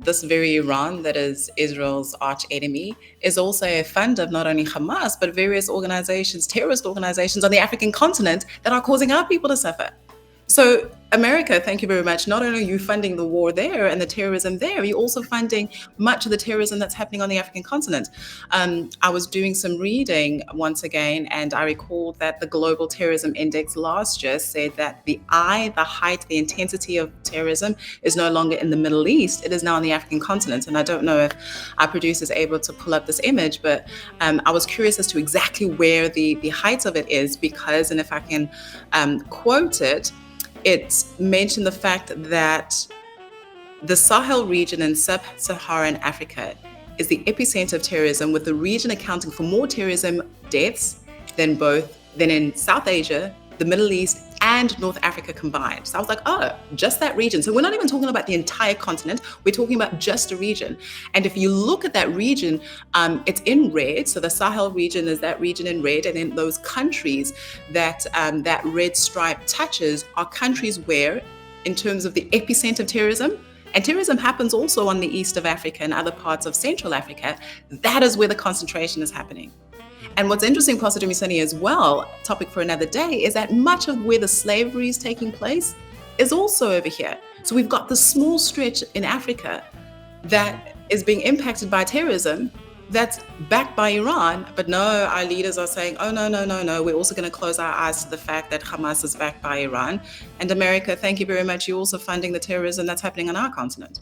this very Iran that is Israel's arch enemy is also a fund of not only Hamas, but various organizations, terrorist organizations on the African continent that are causing our people to suffer. So America, thank you very much. Not only are you funding the war there and the terrorism there, you're also funding much of the terrorism that's happening on the African continent. I was doing some reading once again, and I recalled that the Global Terrorism Index last year said that the height, the intensity of terrorism is no longer in the Middle East. It is now on the African continent. And I don't know if our producer is able to pull up this image, but I was curious as to exactly where the height of it is, because, and if I can quote it, it mentioned the fact that the Sahel region in sub-Saharan Africa is the epicenter of terrorism, with the region accounting for more terrorism deaths than in South Asia, the Middle East, and North Africa combined. So I was like, oh, just that region. So we're not even talking about the entire continent. We're talking about just a region. And if you look at that region, it's in red. So the Sahel region is that region in red. And then those countries that that red stripe touches are countries where, in terms of the epicenter of terrorism, and terrorism happens also on the east of Africa and other parts of Central Africa, that is where the concentration is happening. And what's interesting, Pastor Dumisani, as well, topic for another day, is that much of where the slavery is taking place is also over here. So we've got the small stretch in Africa that is being impacted by terrorism that's backed by Iran. But no, our leaders are saying, oh, no. We're also going to close our eyes to the fact that Hamas is backed by Iran. And America, thank you very much. You're also funding the terrorism that's happening on our continent.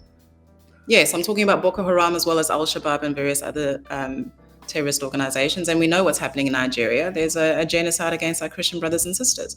Yes, I'm talking about Boko Haram as well as Al-Shabaab and various other terrorist organizations. And we know what's happening in Nigeria. There's a genocide against our Christian brothers and sisters.